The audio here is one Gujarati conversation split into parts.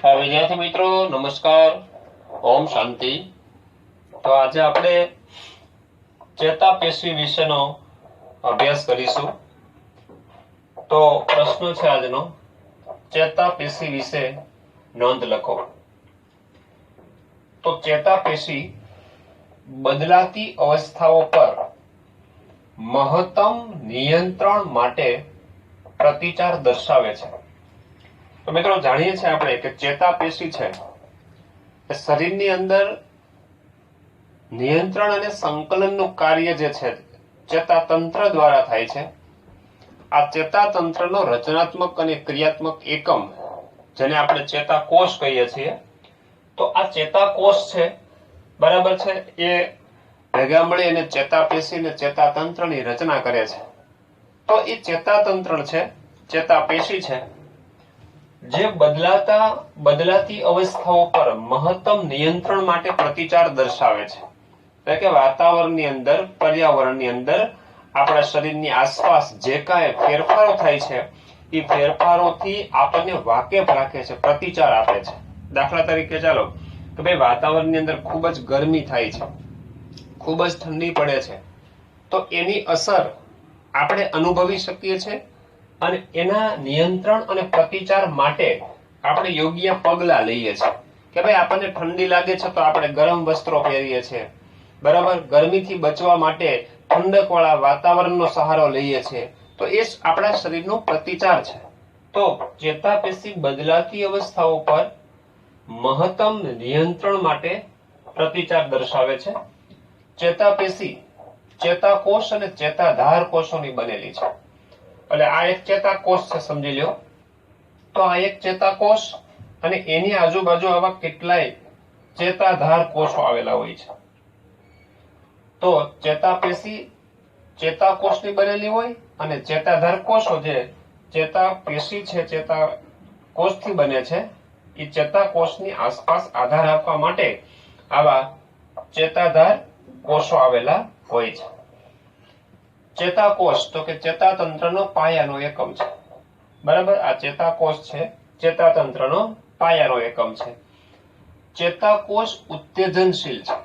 વિદ્યાર્થી મિત્રો નમસ્કાર, ઓમ શાંતિ। તો આજે આપણે ચેતાપેશી વિશેનો અભ્યાસ કરીશું। તો પ્રશ્ન છે આજનો, ચેતાપેશી વિશે નોંધ લખો। તો ચેતાપેશી બદલાતી અવસ્થાઓ પર મહત્તમ નિયંત્રણ માટે પ્રતિચાર દર્શાવે છે। તો મિત્રો જાણીએ છીએ આપણે કે ચેતાપેશી છે એ શરીરની અંદર નિયંત્રણ અને સંકલનનું કાર્ય જે છે ચેતાતંત્ર દ્વારા થાય છે। આ ચેતાતંત્રનો રચનાત્મક અને ક્રિયાત્મક એકમ જેને આપણે ચેતાકોષ કહીએ છીએ, તો આ ચેતાકોષ છે બરાબર છે, એ ભેગા મળી અને ચેતાપેશી અને ચેતાતંત્રની રચના કરે છે। તો એ ચેતાતંત્ર છે, ચેતાપેશી છે, જે બદલાતી અવસ્થાઓ પર મહત્તમ નિયંત્રણ માટે પ્રતિચાર દર્શાવે છે। એટલે કે વાતાવરણની અંદર, પર્યાવરણની અંદર આપણા શરીરની આસપાસ જે કાંઈ ફેરફારો થાય છે એ ફેરફારોથી આપણને વાકેફ રાખે છે, પ્રતિચાર આપે છે। દાખલા તરીકે ચાલો કે ભાઈ વાતાવરણની અંદર ખૂબ જ ગરમી થાય છે, ખૂબ જ ઠંડી પડે છે, તો એની અસર આપણે અનુભવી શકીએ છીએ અને એના નિયંત્રણ અને પ્રતિચાર માટે આપણે યોગ્ય પગલાં લઈએ છીએ કે ભાઈ આપણને ઠંડી લાગે છે તો આપણે ગરમ વસ્ત્રો પહેરીએ છીએ, બરાબર। ગરમીથી બચવા માટે ઠંડકવાળા વાતાવરણનો સહારો લઈએ છીએ, તો એ આપણા શરીરનો પ્રતિચાર છે। તો ચેતાપેશી બદલાતી અવસ્થાઓ પર મહત્તમ નિયંત્રણ માટે પ્રતિચાર દર્શાવે છે। ચેતાપેશી ચેતાકોષ અને ચેતાધાર કોષોની બનેલી છે। એટલે આ એક ચેતાકોષ છે, સમજી લો। તો આ એક ચેતાકોષ અને એની આજુબાજુ આવા કેટલાય ચેતાધાર કોષો આવેલા હોય છે। તો ચેતાપેશી ચેતાકોષની બનેલી હોય અને ચેતાધાર કોષો જે ચેતાપેશી છે ચેતાકોષથી બને છે, એ ચેતાકોષની આસપાસ આધાર આપવા માટે આવા ચેતાધાર કોષો આવેલા હોય છે। ચેતાકોષ તો કે ચેતાતંત્રનો પાયાનો એકમ છે, બરાબર। આ ચેતાકોષ છે ચેતાતંત્રનો પાયાનો એકમ છે। ચેતાકોષ ઉત્તેજનશીલ છે,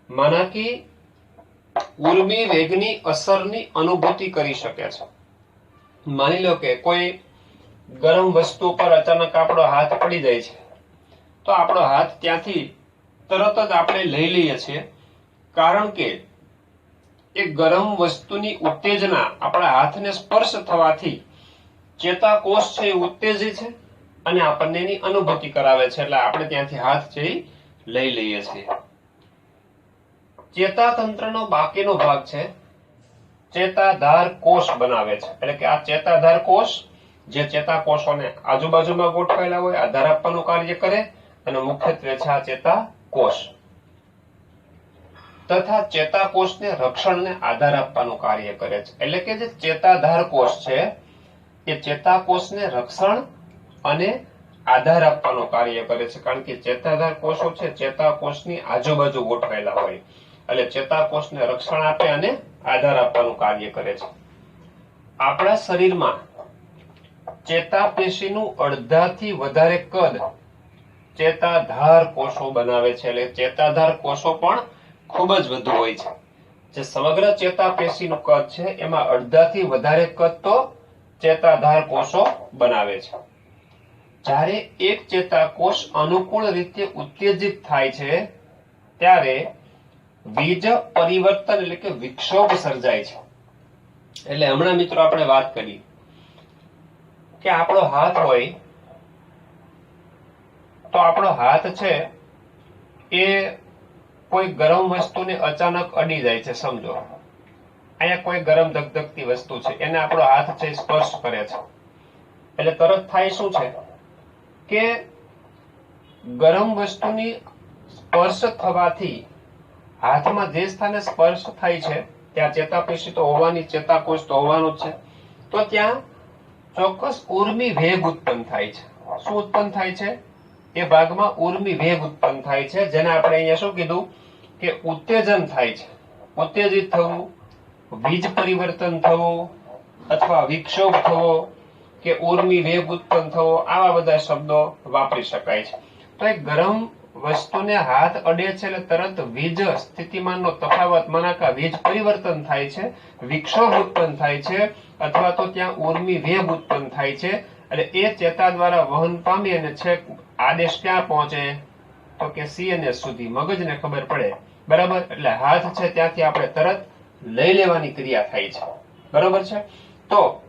માના કે ઉર્મી વેગની અસરની અનુભૂતિ કરી શકે છે। માની લો કે કોઈ ગરમ વસ્તુ પર અચાનક આપણો હાથ પડી જાય છે, તો આપણો હાથ ત્યાંથી તરત જ આપણે લઈ લઈએ છીએ, કારણ કે એ ગરમ વસ્તુની ઉત્તેજના આપણા હાથને સ્પર્શ થવાથી ચેતાકોષ છે એ ઉત્તેજિત છે અને આપણને એની અનુભૂતિ કરાવે છે, એટલે આપણે ત્યાંથી હાથ છે લઈ લઈએ છીએ। ચેતાતંત્રનો બાકીનો ભાગ છે ચેતાધાર કોષ બનાવે છે। એટલે કે આ ચેતાધાર કોષ જે ચેતાકોષોને આજુબાજુમાં ગોઠવાયેલા હોય, આધાર આપવાનું કાર્ય કરે, અને મુખ્યત્વે છે આ ચેતાકોષ તથા ચેતાકોષને રક્ષણને આધાર આપવાનું કાર્ય કરે છે। એટલે કે જે ચેતાધાર કોષ છે એ ચેતાકોષને રક્ષણ અને આધાર આપવાનું કાર્ય કરે છે, કારણ કે ચેતાધાર કોષો છે ચેતાકોષની આજુબાજુ ગોઠવાયેલા હોય, એટલે ચેતાકોષને રક્ષણ આપે અને આધાર આપવાનું કાર્ય કરે છે। આપણા શરીરમાં ચેતાપેશીનું અડધાથી વધારે કદ ચેતાધાર કોષો બનાવે છે, એટલે ચેતાધાર કોષો પણ ખૂબ જ વધુ હોય છે। જે સમગ્ર ચેતાપેશીનું કદ છે એમાં અડધાથી વધારે કદ તો ચેતાધાર કોષો બનાવે છે। જ્યારે એક ચેતાકોષ અનુકૂળ રીતે ઉત્તેજિત થાય છે ત્યારે બીજ પરિવર્તન એટલે કે વિક્ષોભ સર્જાય છે। એટલે હમણાં મિત્રો આપણે વાત કરી કે આપણો હાથ હોય, તો આપણો હાથ છે એ કોઈ ગરમ વસ્તુને અચાનક અડી જાય છે, સમજો અહીંયા કોઈ ગરમ ધગધગતી વસ્તુ છે, એને આપણો હાથ છે સ્પર્શ કરે છે, એટલે તરત થાય શું છે કે ગરમ વસ્તુની સ્પર્શ થવાથી હાથમાં જે સ્થાને સ્પર્શ થાય છે ત્યાં ચેતાપેશી તો હોવાની, ચેતાકોષ તો હોવાનું જ છે, તો ત્યાં ચોક્કસ ઉર્મી વેગ ઉત્પન્ન થાય છે। શું ઉત્પન્ન થાય છે? એ ભાગમાં ઉર્મી વેગ ઉત્પન્ન થાય છે, જેને આપણે અહીંયા શું કીધું કે ઉત્તેજન થાય છે। ઉત્તેજિત થવું, બીજ પરિવર્તન થવું અથવા વિક્ષોભ થવો, કે ઉર્મી વેગ ઉત્પન્ન થવો, આવા બધા શબ્દો વાપરી શકાય છે. તો એક ગરમ વસ્તુને હાથ અડે છે એટલે તરત વીજ સ્થિતિમાનનો તફાવત મનાકા વીજ પરિવર્તન થાય છે, વિક્ષોભ ઉત્પન્ન થાય છે, અથવા તો ત્યાં ઉર્મી વેગ ઉત્પન્ન થાય છે. એટલે એ ચેતા દ્વારા વહન પામી અને છેક આદેશ ક્યાં પહોંચે તો કે CNS સુધી, મગજને ખબર પડે. બરાબર, એટલે હાથ છે ત્યાંથી આપણે તરત લઈ લેવાની ક્રિયા થાય છે. બરાબર છે. તો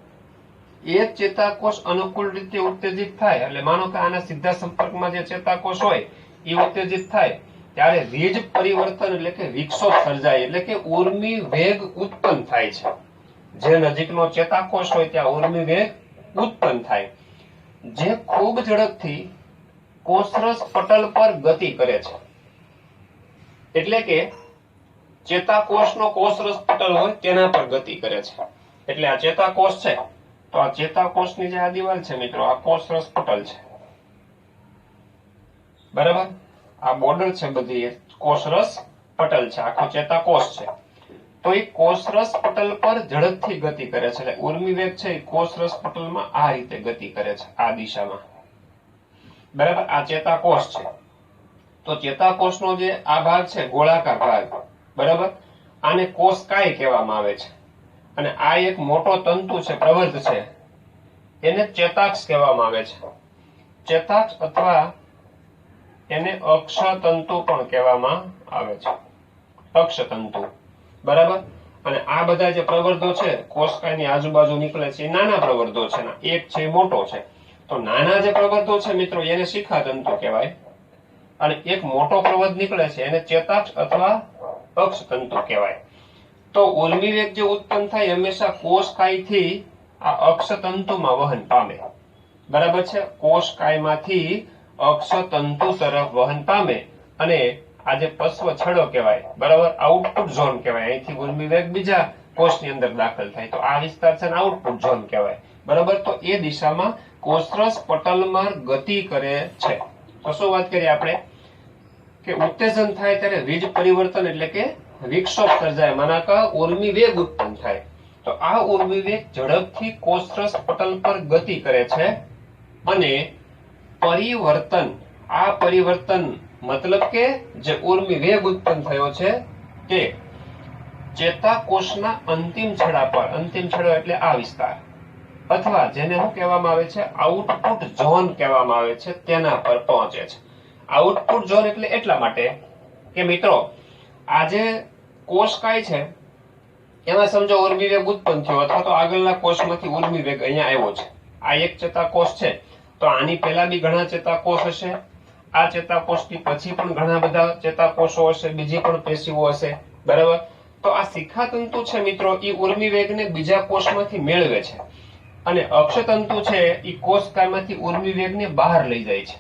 એ ચેતાકોષ અનુકૂળ રીતે ઉત્તેજિત થાય એટલે માનો કે આના સીધા સંપર્કમાં જે ચેતાકોષ હોય એ ઉત્તેજિત થાય ત્યારે વીજ પરિવર્તન એટલે કે વિક્ષોભ સર્જાય, એટલે કે ઉર્મી વેગ ઉત્પન્ન થાય છે. જે નજીકનો ચેતાકોષ હોય ત્યાં ઉર્મી વેગ ઉત્પન્ન થાય, જે ખૂબ ઝડપથી કોષરસ પટલ પર ગતિ કરે છે. એટલે કે ચેતાકોષનો કોષરસ પટલ હોય તેના પર ગતિ કરે છે. એટલે આ ચેતાકોષ છે, તો આ ચેતાકોષની જે આ દિવાલ છે મિત્રો, આ કોષરસ પટલ છે. બરાબર, આ બોર્ડર છે બધી કોષરસ પટલ છે, આખો ચેતાકોષ છે. તો એ કોષરસ પટલ પર ઝડપથી ગતિ કરે છે. એટલે ઉર્મી વેગ છે એ કોષરસ પટલમાં આ રીતે ગતિ કરે છે, આ દિશામાં. બરાબર, આ ચેતાકોષ છે. તો ચેતાકોષનો જે આ ભાગ છે ગોળાકાર ભાગ, બરાબર, આને કોષકાય કહેવામાં આવે છે. અને આ એક મોટો તંતુ છે, પ્રવર્ધ છે, એને ચેતાક્ષ કહેવામાં આવે છે. ચેતાક્ષ અથવા એને અક્ષતંતુ પણ કહેવામાં આવે છે, અક્ષતંતુ. બરાબર, અને આ બધા જે પ્રવર્ધો છે કોષકાયની આજુબાજુ નીકળે છે એ નાના પ્રવર્ધો છે, એક છે મોટો છે. તો નાના જે પ્રવર્ધો છે મિત્રો એને શિખાતંતુ કહેવાય, અને એક મોટો પ્રવર્ધ નીકળે છે એને ચેતાક્ષ અથવા અક્ષતંતુ કહેવાય. તો ઉર્મી વેગ જે ઉત્પન્ન થાય હંમેશા કોષકાયથી આ અક્ષતંતુમાં વહન પામે. બરાબર છે, કોષકાયમાંથી અક્ષતંતુ તરફ વહન પામે અને આ જે પશ્વ છડો કહેવાય, બરાબર, આઉટપુટ ઝોન કહેવાય. અહીંથી ઉર્મી વેગ બીજા કોષની અંદર દાખલ થાય તો આ વિસ્તાર છે ને આઉટપુટ ઝોન કહેવાય. બરાબર, તો એ દિશામાં કોષરસ પટલમાં ગતિ કરે છે. તો શું વાત કરીએ આપણે કે ઉત્તેજન થાય ત્યારે વીજ પરિવર્તન એટલે કે વિક્ષોભ સર્જાય, માનાકા ઉર્મી વેગ ઉત્પન્ન થાય. તો આ ઉર્મી વેગ ઝડપથી કોષરસ પટલ પર ગતિ કરે છે અને પરિવર્તન, આ પરિવર્તન મતલબ કે જે ઉર્મી વેગ ઉત્પન્ન થયો છે તે ચેતાકોષના અંતિમ છેડા પર, અંતિમ છેડો એટલે આ વિસ્તાર, અથવા જેને શું કહેવામાં આવે છે આઉટપુટ ઝોન કહેવામાં આવે છે, તેના પર પહોંચે છે. આઉટપુટ ઝોન એટલે એટલા માટે કે મિત્રો આ જે કોષકાય છે એમાં સમજો ઉર્મી વેગ ઉત્પન્ન થયો અથવા તો આગળના કોષમાંથી ઉર્મી વેગ અહીંયા આવ્યો છે. આ એક ચેતાકોષ છે, તો આની પહેલા બી ઘણા ચેતાકોષ હશે, આ ચેતાકોષથી પછી પણ ઘણા બધા ચેતાકોષો હશે, બીજી પણ પેશીઓ હશે. બરાબર, તો આ શિખાતંતુ છે મિત્રો એ ઉર્મી વેગને બીજા કોષમાંથી મેળવે છે અને અક્ષતંતુ છે એ કોષકાયમાંથી ઉર્મી વેગને બહાર લઈ જાય છે.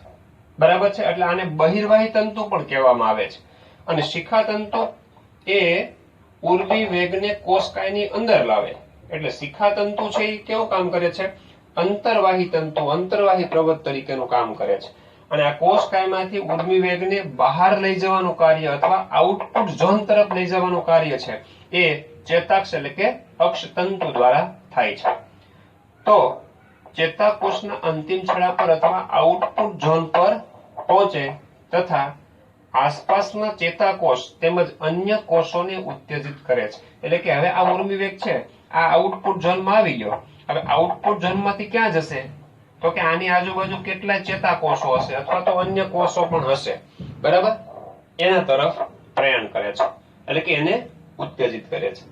બરાબર છે, એટલે આને બહિર્વાહી તંતુ પણ કહેવામાં આવે છે. અને શિખાતંતુ એ ઉર્મી વેગને કોષકાયની અંદર લાવે. એટલે શિખાતંતુ છે એ કેવું કામ કરે છે, અંતરવાહી તંતુ, અંતરવાહી પ્રવર્ત તરીકેનું કામ કરે છે. અને આ કોષકાયમાંથી ઉર્મી વેગને બહાર લઈ જવાનું કાર્ય અથવા આઉટપુટ ઝોન તરફ લઈ જવાનું કાર્ય છે એ ચેતાક્ષ એટલે કે અક્ષતંતુ દ્વારા થાય છે. તો ચેતાકોષના અંતિમ છેડા પર અથવા આઉટપુટ ઝોન પર પહોંચે તથા આસપાસના ચેતાકોષ તેમજ અન્ય કોષોને ઉત્તેજિત કરે છે. એટલે કે હવે આ ઉર્મી વેગ છે આ આઉટપુટ ઝોનમાં આવી ગયો, હવે આઉટપુટ ઝોનમાંથી ક્યાં જશે તો કે આની આજુબાજુ કેટલાય ચેતાકોષો હશે અથવા તો અન્ય કોષો પણ હશે. બરાબર, એના તરફ પ્રયાણ કરે છે, એટલે કે એને ઉત્તેજિત કરે છે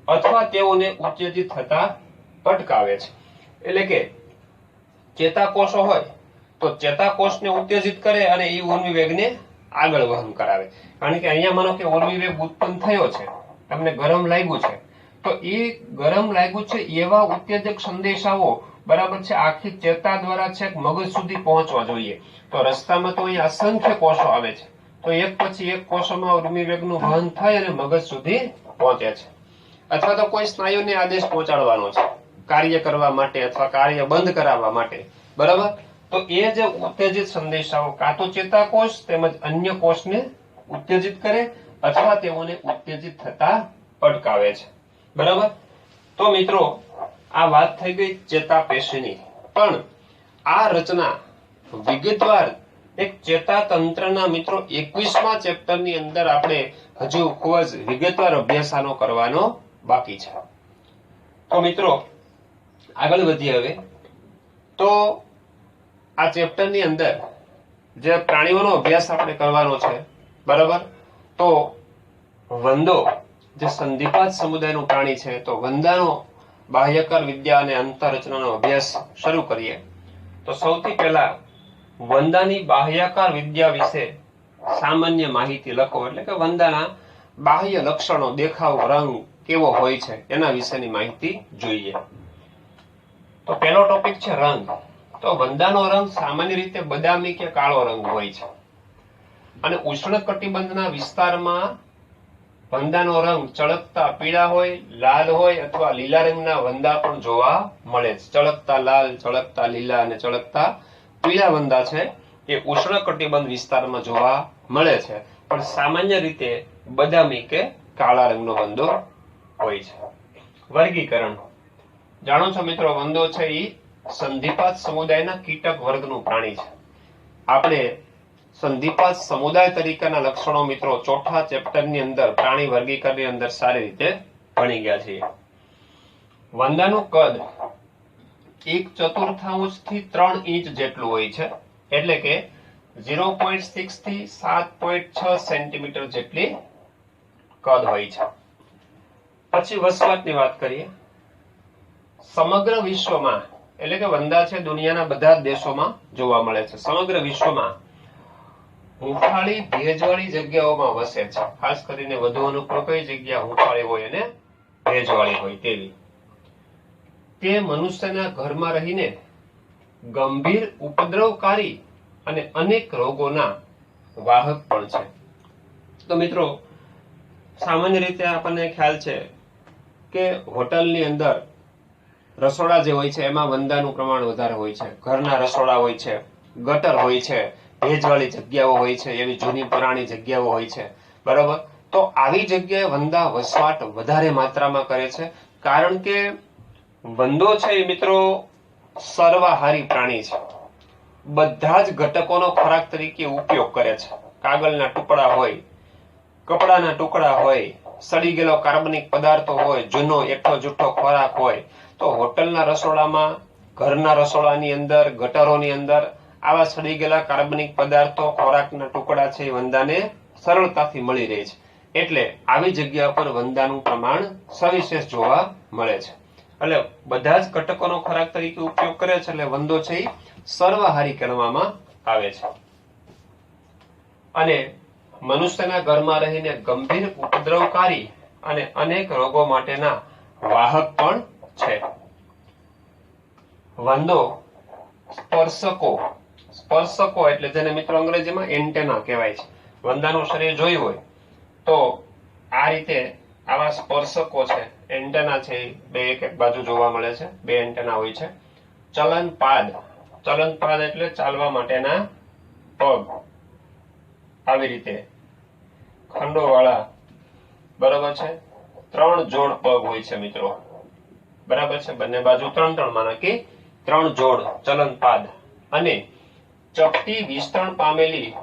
અથવા તેઓને ઉત્તેજિત થતા અટકાવે છે. એટલે કે ચેતાકોષો હોય તો ચેતાકોષને ઉત્તેજિત કરે અને એ ઉર્મી વેગને આગળ વહન કરાવે. કારણ કે અહીંયા માનો કે ઉર્મી વેગ ઉત્પન્ન થયો છે, તમને ગરમ લાગ્યું છે, તો એ ગરમ લાગ્યું છે એવા ઉત્તેજક સંદેશાઓ, બરાબર છે, આખી ચેતા દ્વારા છેક મગજ સુધી પહોંચવા જોઈએ. તો રસ્તામાં તો અહીંયા અસંખ્ય કોષો આવે છે, તો એક પછી એક કોષોમાં ઉર્મી વેગનું વહન થઈ અને મગજ સુધી પહોંચે છે. અથવા તો કોઈ સ્નાયુને આદેશ પહોંચાડવાનો છે કાર્ય કરવા માટે અથવા કાર્ય બંધ કરાવવા માટે. બરાબર, તો એ જે ઉત્તેજિત સંદેશાઓ કાં તો ચેતાકોષ તેમજ અન્ય કોષને ઉત્તેજિત કરે અથવા તેઓને ઉત્તેજિત થતા અટકાવે છે. બરાબર, તો મિત્રો આ વાત થઈ ગઈ ચેતાપેશીની. પણ આ રચના વિગતવાર એક ચેતાતંત્રના મિત્રો 21મા ચેપ્ટરની અંદર આપણે હજુ ખૂબ જ વિગતવાર અભ્યાસ કરવાનો બાકી છે. તો મિત્રો આગળ વધીએ હવે. તો આ ચેપ્ટરની અંદર જે પ્રાણીઓનો અભ્યાસ આપણે કરવાનો છે, બરાબર. તો વંદો જે સંધિપાત સમુદાયનું પ્રાણી છે, તો વંદાનો બાહ્યકાર વિદ્યા અને અંતરરચનાનો અભ્યાસ શરૂ કરીએ. તો સૌથી પહેલા વંદાની બાહ્યકાર વિદ્યા વિશે સામાન્ય માહિતી લખો, એટલે કે વંદાના બાહ્ય લક્ષણો, દેખાવ, રંગ કેવો હોય છે એના વિશેની માહિતી જોઈએ. તો પહેલો ટોપિક છે રંગ. તો વંદાનો રંગ સામાન્ય રીતે બદામી કે કાળો રંગ હોય છે અને ઉષ્ણકટિબંધના વિસ્તારમાં વંદાનો રંગ ચળકતા પીળા હોય, લાલ હોય અથવા લીલા રંગના વંદા પણ જોવા મળે છે. ચળકતા લાલ, ચળકતા લીલા અને ચળકતા પીળા વંદા છે એ ઉષ્ણકટિબંધ વિસ્તારમાં જોવા મળે છે, પણ સામાન્ય રીતે બદામી કે કાળા રંગનો વંદો હોય છે. વર્ગીકરણ જાણો છો મિત્રો, વંદો છે એ સંધિપાત સમુદાયના કીટક વર્ગનું પ્રાણી છે. આપણે સંધિપાત સમુદાય તરીકેના લક્ષણો મિત્રો ચોથા ચેપ્ટરની અંદર પ્રાણી વર્ગીકરણની અંદર સારી રીતે ભણી ગયા છીએ. વંદાનું કદ 1/4 થી 3 ઇંચ જેટલું હોય છે, એટલે કે 0.6 થી 7.6 સેન્ટીમીટર જેટલી કદ હોય છે. પછી વસવાટની વાત કરીએ. સમગ્ર વિશ્વમાં, એટલે કે વંદા છે દુનિયાના બધા જ દેશોમાં જોવા મળે છે. સમગ્ર વિશ્વમાં હુંફાળી ભેજવાળી જગ્યાઓમાં વસે છે. ખાસ કરીને વધુ અનુકૂળ કઈ જગ્યા હુંફાળી હોય અને ભેજવાળી હોય તેવી. તે મનુષ્યના ઘરમાં રહીને ગંભીર ઉપદ્રવકારી અને અનેક રોગોના વાહક પણ છે. તો મિત્રો સામાન્ય રીતે આપણને ખ્યાલ છે કે હોટલની અંદર રસોડા જે હોય છે એમાં વંદાનું પ્રમાણ વધારે હોય છે. ઘરના રસોડા હોય છે, ગટર હોય છે, ભેજવાળી જગ્યાઓ હોય છે, એવી જૂની પુરાણી જગ્યાઓ હોય છે, બરાબર. તો આવી જગ્યાએ વંદા વસવાટ વધારે માત્રામાં કરે છે, કારણ કે વંદો છે એ મિત્રો સર્વાહારી પ્રાણી છે. બધા જ ઘટકોનો ખોરાક તરીકે ઉપયોગ કરે છે. કાગળના ટુકડા હોય, કપડાના ટુકડા હોય, સડી ગયેલો કાર્બનિક પદાર્થો હોય, જૂનો એકઠો જૂઠો ખોરાક હોય, તો હોટલના રસોડામાં, ઘરના રસોડાની અંદર, ગટરોની અંદર આવા સડી ગયેલા કાર્બનિક પદાર્થો, ખોરાકના ટુકડા છે એ વંદાને સરળતાથી મળી રહે છે. એટલે આવી જગ્યા પર વંદાનું પ્રમાણ સવિશેષ જોવા મળે છે. એટલે બધા જ ઘટકોનો ખોરાક તરીકે ઉપયોગ કરે છે, એટલે વંદો છે એ સર્વાહારી કહેવામાં આવે છે. અને મનુષ્યના ઘરમાં રહીને ગંભીર ઉપદ્રવકારી અને અનેક રોગો માટેના વાહક પણ છે. વંદો સ્પર્શકો એટલે જેને મિત્રો અંગ્રેજીમાં એન્ટેના કહેવાય છે. વંદાનું શરીર જોયું હોય તો આ રીતે આવા સ્પર્શકો છે, એન્ટેના છે, બે એક બાજુ જોવા મળે છે. બે એન્ટેના હોય છે. ચલનપાદ એટલે ચાલવા માટેના પગ, આવી રીતે ખંડોવાળા, બરાબર છે. 3 જોડ પગ હોય છે મિત્રો, બરાબર છે. બંને બાજુ 3 માં નક્કી 3 જોડ ચલનપાદ. અને ચપટી વિસ્તરણ પામેલી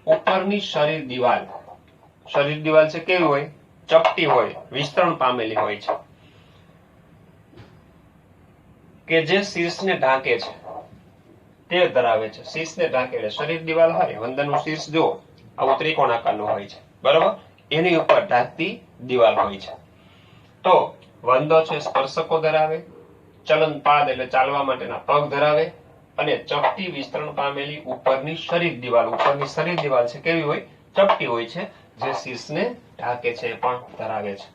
ઉપરની શરીર દિવાલ છે કેવી હોય? ચપટી હોય, વિસ્તરણ પામેલી હોય છે, કે જે શીર્ષને ઢાંકે છે, તે ધરાવે છે. શીર્ષને ઢાંકે એટલે શરીર દિવાલ હોય, વંદાનું શીર્ષ જો આવું ત્રિકોણાકારનું હોય છે, બરાબર. એની ઉપર ઢાંકતી દિવાલ હોય છે. તો વંદો છે સ્પર્શકો ધરાવે, ચલનપાદ એટલે ચાલવા માટેના પગ ધરાવે, અને ચપટી વિસ્તરણ પામેલી ઉપરની શરીર દિવાલ છે કેવી હોય? ચપટી હોય છે, જે શીર્ષને ઢાંકે છે એ પણ ધરાવે છે.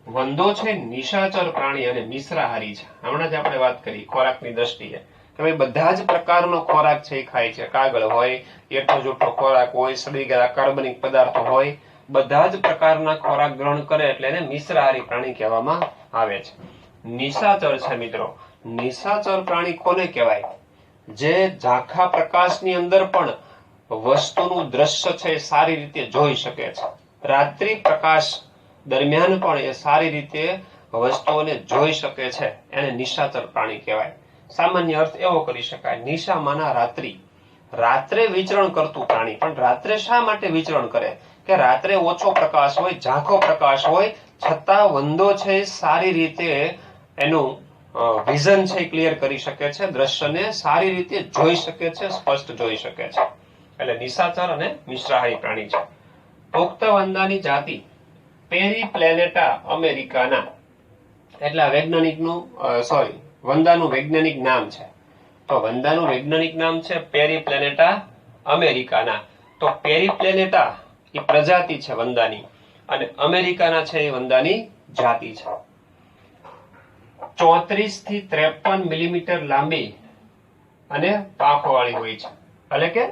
વંદો છે નિશાચર પ્રાણી અને મિશ્રાહારી છે. હમણાં જ આપણે વાત કરી ખોરાકની દ્રષ્ટિએ કે ભાઈ બધા જ પ્રકારનો ખોરાક છે એ ખાય છે. કાગળ હોય, એઠો જૂઠો ખોરાક હોય, સડી ગયેલા કાર્બનિક પદાર્થો હોય, બધા જ પ્રકારના ખોરાક ગ્રહણ કરે એટલે એને મિશ્રાહારી પ્રાણી કહેવામાં આવે છે. નિશાચર છે મિત્રો. નિશાચર પ્રાણી કોને કહેવાય? જે ઝાંખા પ્રકાશની અંદર પણ વસ્તુનું દ્રશ્ય છે એ સારી રીતે જોઈ શકે છે. રાત્રિ પ્રકાશ દરમિયાન પણ એ સારી રીતે વસ્તુઓને જોઈ શકે છે, એને નિશાચર પ્રાણી કહેવાય. સામાન્ય અર્થ એવો કરી શકાય, નિશામાંના રાત્રિ, રાત્રે વિચરણ કરતું પ્રાણી. પણ રાત્રે શા માટે વિચરણ કરે? કે રાત્રે ઓછો પ્રકાશ હોય, ઝાંખો પ્રકાશ હોય, છતાં વંદો છે સારી રીતે એનું વિઝન છે ક્લિયર કરી શકે છે, દ્રશ્યને સારી રીતે જોઈ શકે છે, સ્પષ્ટ જોઈ શકે છે. એટલે નિશાચર અને મિશ્રાહારી પ્રાણી છે. પુખ્ત વંદાની જાતિ પેરીપ્લેનેટા અમેરિકાના, એટલે આ વૈજ્ઞાનિકનું વંદાનું વૈજ્ઞાનિક નામ છે. તો વંદાનું વૈજ્ઞાનિક નામ છે પેરીપ્લેનેટા અમેરિકાના. તો પેરીપ્લેનેટા એ પ્રજાતિ છે વંદાની, અને અમેરિકાના છે એ વંદાની જાતિ છે. 34 થી 53 મિલીમીટર લાંબી અને પાંખો વાળી હોય છે. એટલે કે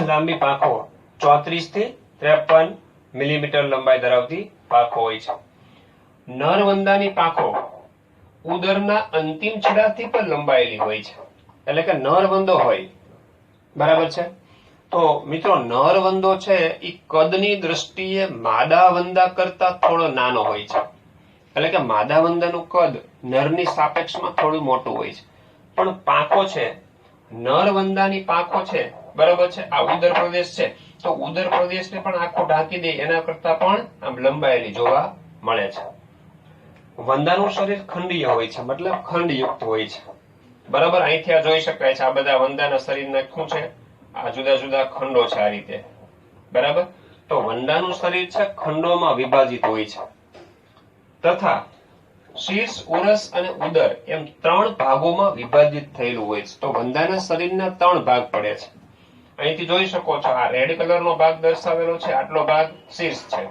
લાંબી પાંખો, 34 થી 53 મિલીમીટર લંબાઈ ધરાવતી પાંખો હોય છે. નર વંદાની પાંખો ઉદરના અંતિમ છેડાથી પણ લંબાયેલી હોય છે. એટલે કે નર વંદો હોય, બરાબર છે. તો મિત્રો નર વંદો છે એ કદની દ્રષ્ટિએ માદા વંદા કરતા થોડો નાનો હોય છે. એટલે કે માદા વંદાનું કદ નરની સાપેક્ષમાં થોડું મોટું હોય છે. પણ પાંખો છે, નર વંદાની પાંખો છે, બરાબર છે, આ ઉદર પ્રદેશ છે, તો ઉદર પ્રદેશને પણ આખો ઢાંકી દે એના કરતા પણ આમ લંબાયેલી જોવા મળે છે. વંદાનું શરીર ખંડીય હોય છે, મતલબ ખંડયુક્ત હોય છે, બરાબર. અહીંથી આ જોઈ શકાય છે, આ બધા વંદાના શરીરના શું છે, આ જુદા જુદા ખંડો છે આ રીતે, બરાબર. તો વંદાનું શરીર છે ખંડોમાં વિભાજિત હોય છે, તથા શીર્ષ, ઉરસ અને ઉદર એમ 3 ભાગોમાં વિભાજિત થયેલું હોય છે. તો વંદાના શરીરના 3 ભાગ પડે છે. અહીંથી જોઈ શકો છો, આ રેડ કલરનો ભાગ દર્શાવેલો છે, આટલો ભાગ શીર્ષ છે.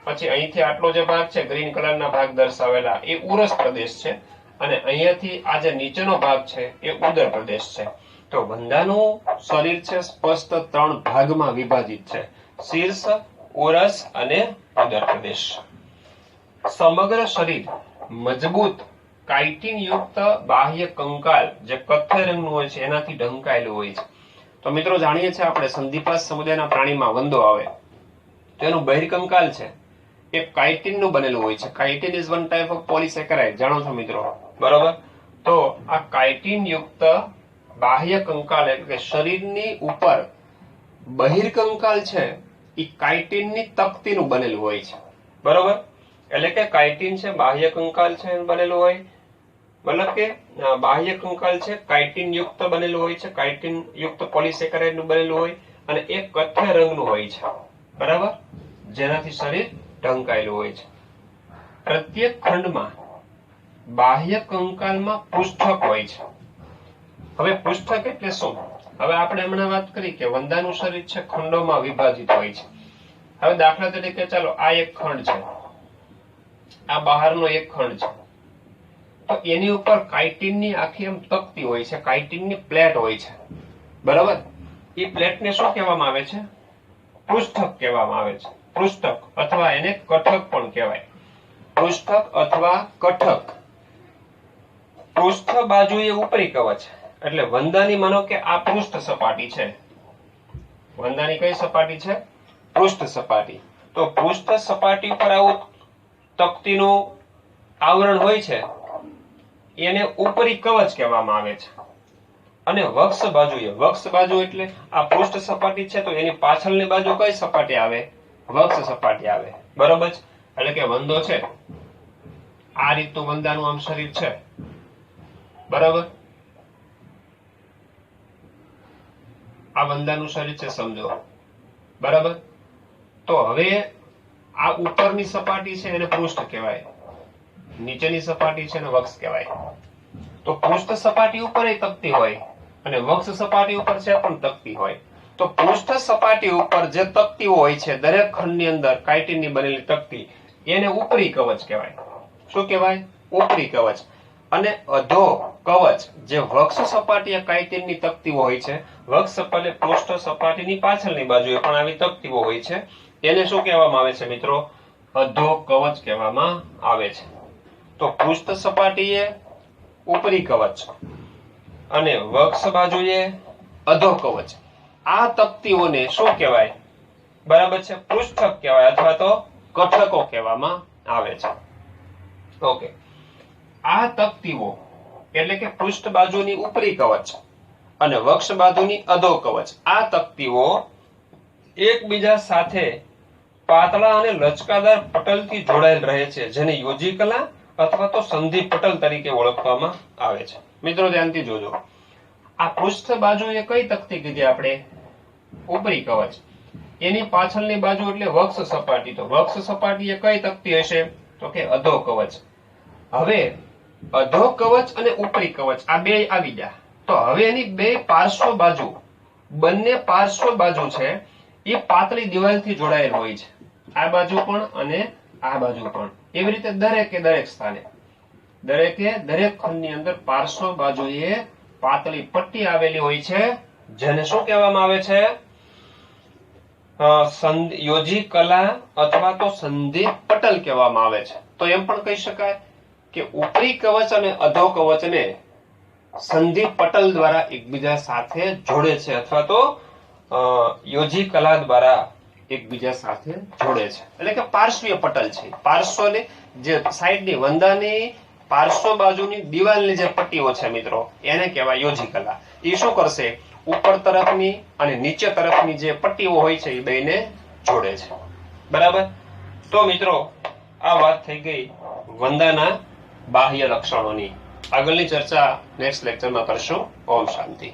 પછી અહીંથી આટલો જે ભાગ છે ગ્રીન કલરના ભાગ દર્શાવેલા એ ઉરસ પ્રદેશ છે, અને અહીંયાથી આ જે નીચેનો ભાગ છે એ ઉદર પ્રદેશ છે. તો વંદાનું શરીર છે સ્પષ્ટ 3 ભાગમાં વિભાજિત છે, શીર્ષ, ઉરસ અને ઉદર પ્રદેશ. સમગ્ર શરીર મજબૂત કાઇટિન યુક્ત બાહ્ય કંકાલ જે કથ્થઈ રંગનું હોય છે એનાથી ઢંકાયેલું હોય છે. તો મિત્રો જાણીએ છીએ આપણે સંધિપાદ સમુદાયના પ્રાણીમાં વંદો આવે તો એનું બહિર્કંકાલ છે એ કાઇટિન નું બનેલું હોય છે. Chitin is one type of polysaccharide, જાણો છો મિત્રો, બરોબર. તો આ કાઇટિન યુક્ત બાહ્ય કંકાલ એટલે કે શરીરની ઉપર બહિર્કંકાલ છે એ કાઇટિનની તકતીનું બનેલું હોય છે, બરોબર. એટલે કે કાઇટિન છે બાહ્ય કંકાલ છે બનેલું હોય, મતલબ કે બાહ્ય કંકાલ છે કાઇટિન યુક્ત બનેલું હોય છે, કાઇટિન યુક્ત પોલિસેકેરાઇડ નું બનેલું હોય, અને એક કથ્થઈ રંગનું હોય છે, બરાબર, જેનાથી શરીર ઢંકાયેલું હોય છે. પ્રત્યેક ખંડમાં બાહ્ય કંકાલમાં પૃષ્ઠક હોય છે. હવે પૃષ્ઠક એટલે શું? હવે આપણે હમણાં વાત કરી કે વંદાનું શરીર છે ખંડોમાં વિભાજિત હોય છે. હવે દાખલા તરીકે ચાલો આ એક ખંડ છે, આ બહારનો એક ખંડ છે, તો એની ઉપર કાઇટિનની આખી એમ તકતી હોય છે, કાઇટિનની પ્લેટ હોય છે, બરાબર. એ પ્લેટને શું કહેવામાં આવે છે? પૃષ્ઠક કહેવામાં આવે છે. પૃષ્ઠક અથવા એને કઠક પણ કહેવાય. પૃષ્ઠક અથવા કઠક. પૃષ્ઠ બાજુએ ઉપરી કવચ, એટલે વંદાની માનો કે આ પૃષ્ઠ સપાટી છે. વંદાની કઈ સપાટી છે? પૃષ્ઠ સપાટી. તો પૃષ્ઠ સપાટી પર આવું તકતીનું આવરણ હોય છે એને ઉપરી કવચ કહેવામાં આવે છે. અને વક્ષ બાજુએ, વક્ષ બાજુ એટલે આ પૃષ્ઠ સપાટી છે તો એની પાછળની બાજુ કઈ સપાટી આવે? વક્ષ સપાટી આવે, બરોબર. એટલે કે વંદો છે આ રીતનું વંદાનું આમ શરીર છે, બરાબર. આ વંદાનું શરીર છે સમજો, બરાબર. તો હવે આ ઉપરની સપાટી છે એને પૃષ્ઠ કહેવાય, નીચેની સપાટી છે એને વક્ષ કહેવાય. તો પૃષ્ઠ સપાટી ઉપર એ તકતી હોય અને વક્ષ સપાટી ઉપર છે પણ તકતી હોય. તો પૃષ્ઠ સપાટી ઉપર જે તકતીઓ હોય છે દરેક ખંડની અંદર કાઇટિનની બનેલી તકતી, એને ઉપરી કવચ કહેવાય. શું કહેવાય? ઉપરી કવચ. અને અધો કવચ જે વક્ષ સપાટીએ કાઇટિનની તકતીઓ હોય છે, વક્ષ સપાટી પૃષ્ઠ સપાટીની પાછળની બાજુએ પણ આવી તકતીઓ હોય છે, એને શું કહેવામાં આવે છે મિત્રો? અધો કવચ કહેવામાં આવે છે. તો પૃષ્ઠ સપાટીએ ઉપરી કવચ અને વક્ષ બાજુએ અધો કવચ. આ તકતીઓને શું કહેવાય? બરાબર છે, પૃષ્ઠક કહેવાય અથવા તો કઠકો કહેવામાં આવે છે. ઓકે. આ તકતીઓ એટલે કે પૃષ્ઠ બાજુની ઉપરી કવચ અને વક્ષ બાજુની અધો કવચ, આ તકતીઓ એકબીજા સાથે પાતળા અને લચકાદાર પટલથી જોડાયેલ રહે છે, જેને યોજી કલા અથવા તો સંધિ પટલ તરીકે ઓળખવામાં આવે છે. મિત્રો ધ્યાનથી જોજો, આ પૃષ્ઠ બાજુ એ કઈ તકતી કીધી આપણે? ઉપરી કવચ. એની પાછળની બાજુ એટલે વક્ષ સપાટી. તો વક્ષ સપાટી એ કઈ તકતી હશે? તો કે અધો કવચ. હવે અધો કવચ અને ઉપરી કવચ આ બે આવી ગયા. તો હવે એની બે પાર્શ્વ બાજુ, બંને પાર્શ્વ બાજુ છે એ પાતળી દિવાલથી જોડાયેલ હોય છે. આ બાજુ પણ અને આ બાજુ પણ. એવી રીતે દરેકે દરેક સ્થાને, દરેકે દરેક ખંડની અંદર પાર્શ્વ બાજુએ પાતળી પટ્ટી આવેલી હોય છે, જેને શું કહેવામાં આવે છે? યોજી કલા અથવા તો સંધિ પટલ કહેવામાં આવે છે. તો એમ પણ કહી શકાય કે ઉપરી કવચ અને અધો કવચને સંધિ પટલ દ્વારા એકબીજા સાથે જોડે છે, અથવા તો યોજી કલા દ્વારા એકબીજા સાથે જોડે છે. એટલે કે પાર્શ્વીય પટલ છે. પાર્શ્વની જે સાઈડની વંદાની પાર્શ્વ બાજુની દિવાલની જે પટ્ટીઓ છે મિત્રો, એને કહેવાય યોજી કલા. એ શું કરશે? ઉપર તરફની અને નીચે તરફની જે પટ્ટીઓ હોય છે એ બેને જોડે છે. બરાબર? તો મિત્રો આ વાત થઈ ગઈ વંદાના બાહ્ય લક્ષણોની. આગળની ચર્ચા નેક્સ્ટ લેક્ચરમાં કરશું. ઓમ શાંતિ.